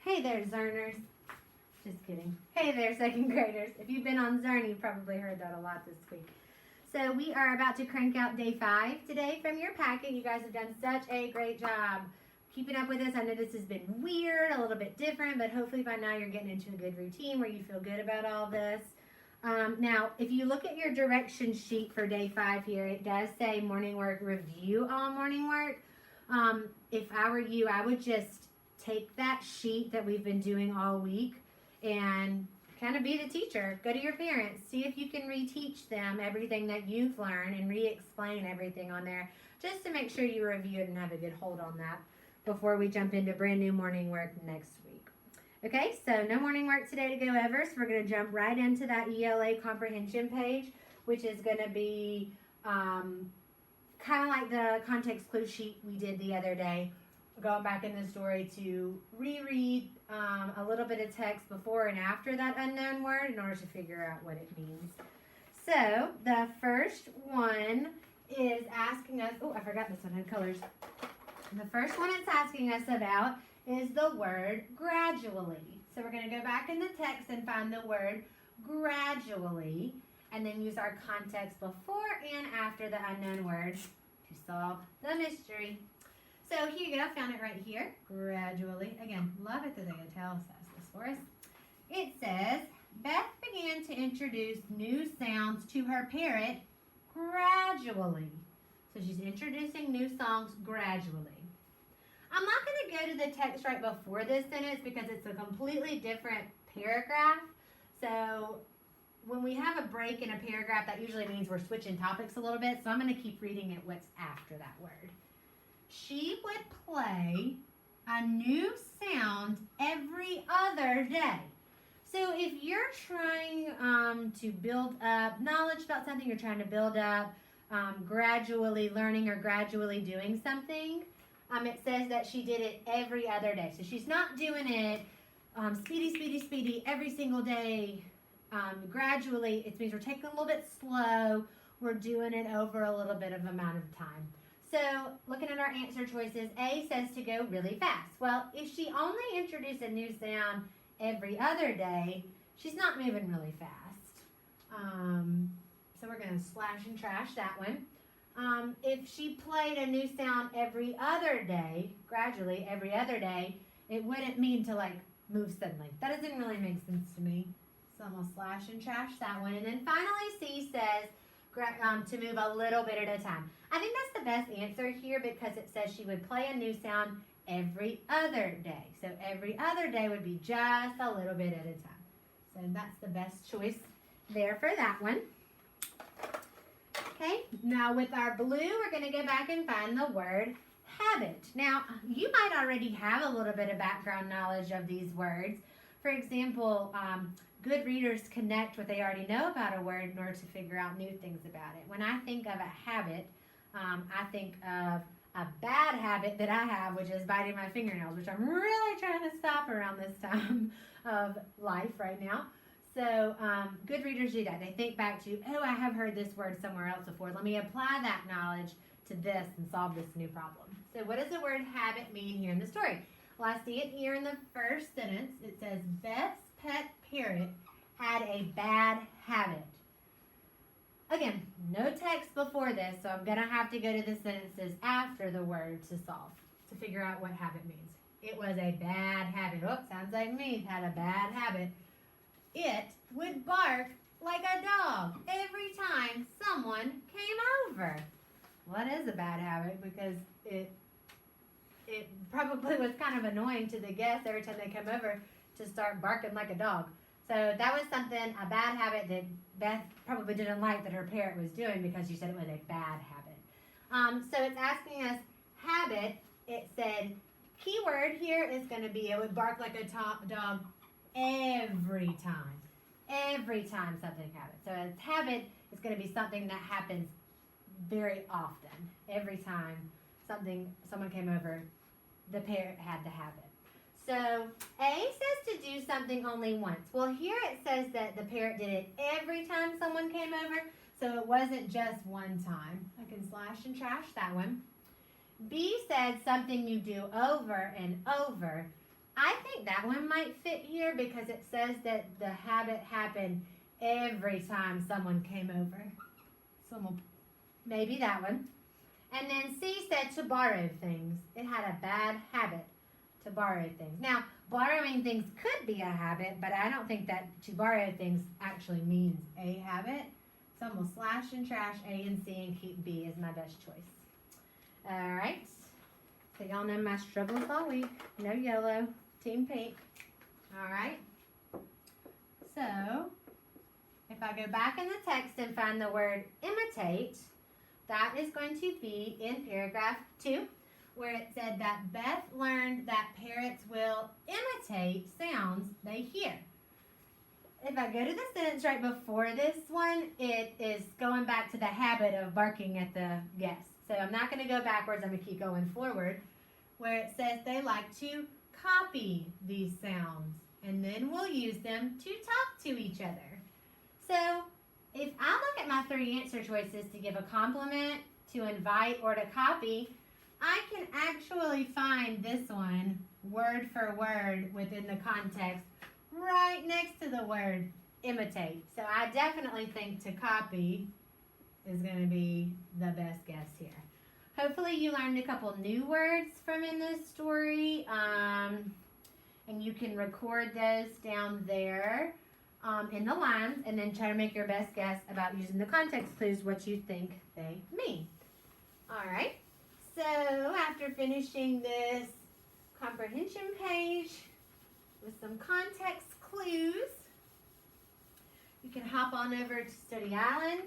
Hey there, Zerners. Just kidding. Hey there, second graders. If you've been on Zern, you've probably heard that a lot this week. So we are about to crank out day 5 today from your packet. You guys have done such a great job keeping up with us. I know this has been weird, a little bit different, but hopefully by now you're getting into a good routine where you feel good about all this. Now, if you look at your direction sheet for day 5 here, it does say morning work review all morning work. If I were you, I would just take that sheet that we've been doing all week and kind of be the teacher. Go to your parents. See if you can reteach them everything that you've learned and re-explain everything on there just to make sure you review it and have a good hold on that before we jump into brand new morning work next week. Okay, so no morning work today to go over, so we're going to jump right into that ELA comprehension page, which is going to be kind of like the context clue sheet we did the other day. Going back in the story to reread a little bit of text before and after that unknown word in order to figure out what it means. So the first one is asking us, oh, I forgot this one had colors. The first one it's asking us about is the word gradually. So we're going to go back in the text and find the word gradually and then use our context before and after the unknown word to solve the mystery. So here you go, found it right here, gradually. Again, love it that they italicize this for us. It says, Beth began to introduce new sounds to her parrot gradually. So she's introducing new songs gradually. I'm not going to go to the text right before this sentence because it's a completely different paragraph. So when we have a break in a paragraph, that usually means we're switching topics a little bit. So I'm going to keep reading it what's after that word. She would play a new sound every other day. So if you're trying to build up knowledge about something, you're trying to build up gradually learning or gradually doing something, it says that she did it every other day. So she's not doing it speedy every single day. Gradually, it means we're taking a little bit slow. We're doing it over a little bit of amount of time. So, looking at our answer choices, A says to go really fast. Well, if she only introduced a new sound every other day, she's not moving really fast. So we're going to slash and trash that one. If she played a new sound every other day, gradually every other day, it wouldn't mean to like move suddenly. That doesn't really make sense to me. So I'm going to slash and trash that one. And then finally C says to move a little bit at a time. I think that's the best answer here because it says she would play a new sound every other day. So every other day would be just a little bit at a time. So that's the best choice there for that one. Okay, now with our blue, we're going to go back and find the word habit. Now, you might already have a little bit of background knowledge of these words. For example, good readers connect what they already know about a word in order to figure out new things about it. When I think of a habit, I think of a bad habit that I have, which is biting my fingernails, which I'm really trying to stop around this time of life right now. So good readers do that. They think back to, oh, I have heard this word somewhere else before. Let me apply that knowledge to this and solve this new problem. So what does the word habit mean here in the story? Well, I see it here in the first sentence. It says, Beth's pet parrot had a bad habit. Again, no text before this, so I'm going to have to go to the sentences after the word to solve, to figure out what habit means. It was a bad habit. Oh, sounds like me. Had a bad habit. It would bark like a dog every time someone came over. Well, that is a bad habit because it probably was kind of annoying to the guests every time they come over to start barking like a dog. So that was something, a bad habit that Beth probably didn't like that her parrot was doing because she said it was a bad habit. So it's asking us habit. It said keyword here is going to be it would bark like a dog every time something happens. So a habit is going to be something that happens very often. Every time someone came over, the parrot had the habit. So A says to do something only once. Well, here it says that the parrot did it every time someone came over, so it wasn't just one time. I can slash and trash that one. B said something you do over and over. I think that one might fit here because it says that the habit happened every time someone came over. Maybe that one. And then C said to borrow things. It had a bad habit to borrow things. Now, borrowing things could be a habit, but I don't think that to borrow things actually means a habit. So I'm going to slash and trash A and C and keep B as my best choice. All right. So y'all know my struggles all week. No yellow. Team pink. All right. So if I go back in the text and find the word imitate, that is going to be in paragraph 2, where it said that Beth learned that parrots will imitate sounds they hear. If I go to the sentence right before this one, it is going back to the habit of barking at the guests. So I'm not going to go backwards. I'm going to keep going forward, where it says they like to copy these sounds, and then we'll use them to talk to each other. So if I look at my 3 answer choices to give a compliment, to invite, or to copy, I can actually find this one word for word within the context right next to the word imitate. So I definitely think to copy is going to be the best guess here. Hopefully you learned a couple new words from in this story, and you can record those down there in the lines, and then try to make your best guess about using the context clues, what you think they mean. All right, so after finishing this comprehension page with some context clues, you can hop on over to Study Island,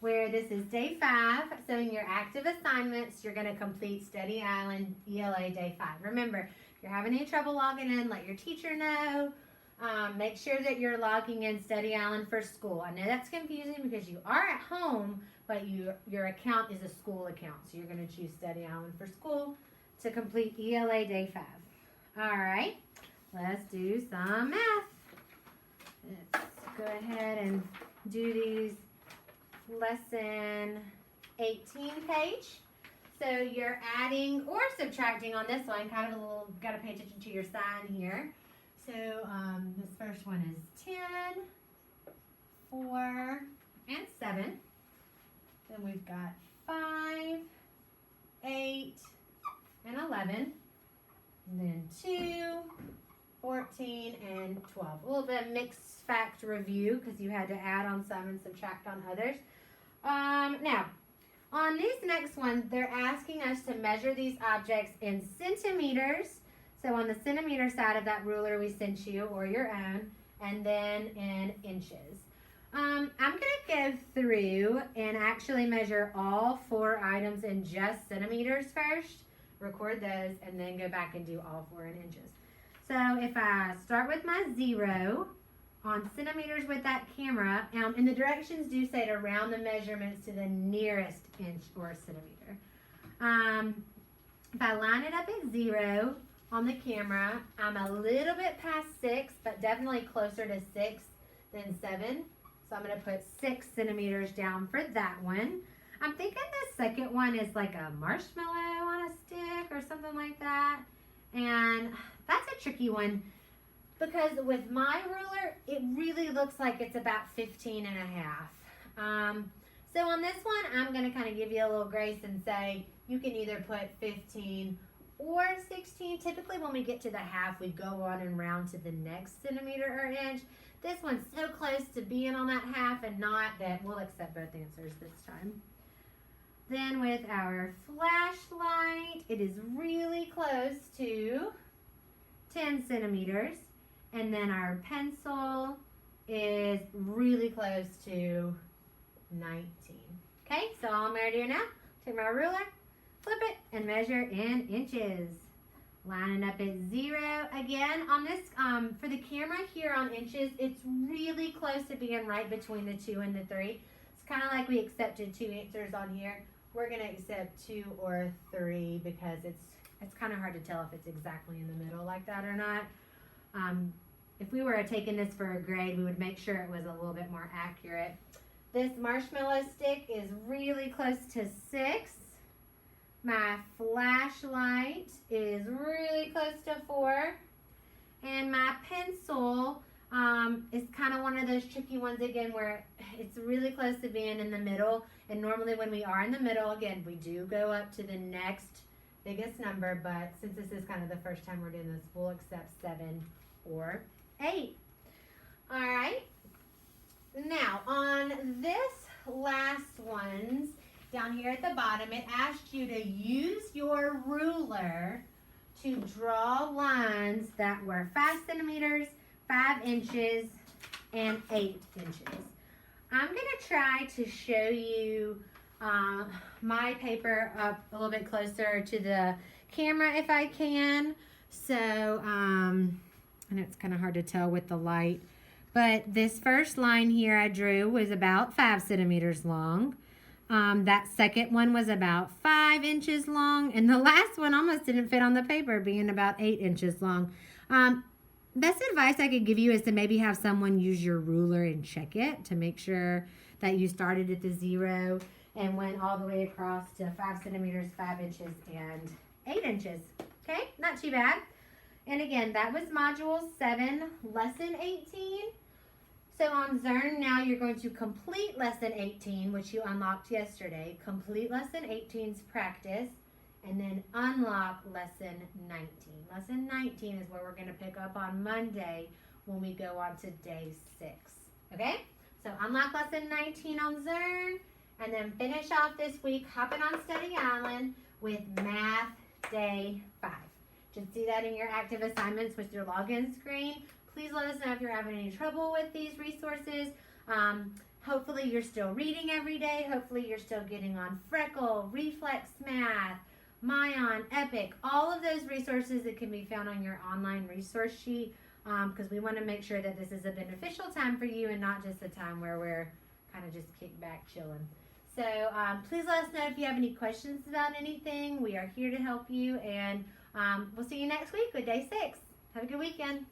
where this is day 5. So in your active assignments, you're going to complete Study Island ELA day 5. Remember, if you're having any trouble logging in, let your teacher know. Make sure that you're logging in Study Island for school. I know that's confusing because you are at home, but your account is a school account. So you're going to choose Study Island for school to complete ELA day 5. All right, let's do some math. Let's go ahead and do these lesson 18 page. So you're adding or subtracting on this one, kind of a little, got to pay attention to your sign here. So this first one is 10, 4, and 7. Then we've got 5, 8, and 11. And then 2, 14, and 12. A little bit of mixed fact review because you had to add on some and subtract on others. Now, on these next ones, they're asking us to measure these objects in centimeters. So on the centimeter side of that ruler we sent you, or your own, and then in inches. I'm going to go through and actually measure all 4 items in just centimeters first, record those, and then go back and do all 4 in inches. So if I start with my 0 on centimeters with that camera, and the directions do say to round the measurements to the nearest inch or centimeter. If I line it up at 0 on the camera, I'm a little bit past 6, but definitely closer to 6 than 7. So I'm going to put 6 centimeters down for that one. I'm thinking the second one is like a marshmallow on a stick or something like that. And that's a tricky one because with my ruler, it really looks like it's about 15 and a half. So on this one, I'm going to kind of give you a little grace and say you can either put 15 or 16. Typically when we get to the half, we go on and round to the next centimeter or inch. This one's so close to being on that half and not that we'll accept both answers this time. Then with our flashlight, it is really close to 10 centimeters. And then our pencil is really close to 19. Okay, so all I'm going to do now, take my ruler, flip it, and measure in inches. Lining up at 0 again. On this, for the camera here on inches, it's really close to being right between the 2 and the 3. It's kind of like we accepted 2 answers on here. We're going to accept 2 or 3 because it's kind of hard to tell if it's exactly in the middle like that or not. If we were taking this for a grade, we would make sure it was a little bit more accurate. This marshmallow stick is really close to 6. My flashlight is really close to 4. And my pencil is kind of one of those tricky ones again where it's really close to being in the middle. And normally when we are in the middle, again, we do go up to the next biggest number. But since this is kind of the first time we're doing this, we'll accept 7 or 8. All right. Now, on this last ones, down here at the bottom, it asked you to use your ruler to draw lines that were 5 centimeters, 5 inches, and 8 inches. I'm going to try to show you my paper up a little bit closer to the camera if I can. So, I know it's kind of hard to tell with the light, but this first line here I drew was about 5 centimeters long. That second one was about 5 inches long, and the last one almost didn't fit on the paper, being about 8 inches long. Best advice I could give you is to maybe have someone use your ruler and check it to make sure that you started at the 0 and went all the way across to 5 centimeters, 5 inches, and 8 inches. Okay, not too bad. And again, that was Module 7, Lesson 18. So on Zearn, now you're going to complete Lesson 18, which you unlocked yesterday. Complete Lesson 18's practice, and then unlock Lesson 19. Lesson 19 is where we're going to pick up on Monday when we go on to Day 6. Okay? So unlock Lesson 19 on Zearn, and then finish off this week hopping on Study Island with Math Day 5. Just do that in your active assignments with your login screen. Please let us know if you're having any trouble with these resources. Hopefully you're still reading every day. Hopefully you're still getting on Freckle, Reflex Math, Mayan, Epic, all of those resources that can be found on your online resource sheet, because we want to make sure that this is a beneficial time for you and not just a time where we're kind of just kicked back chilling. So please let us know if you have any questions about anything. We are here to help you, and we'll see you next week with Day 6. Have a good weekend.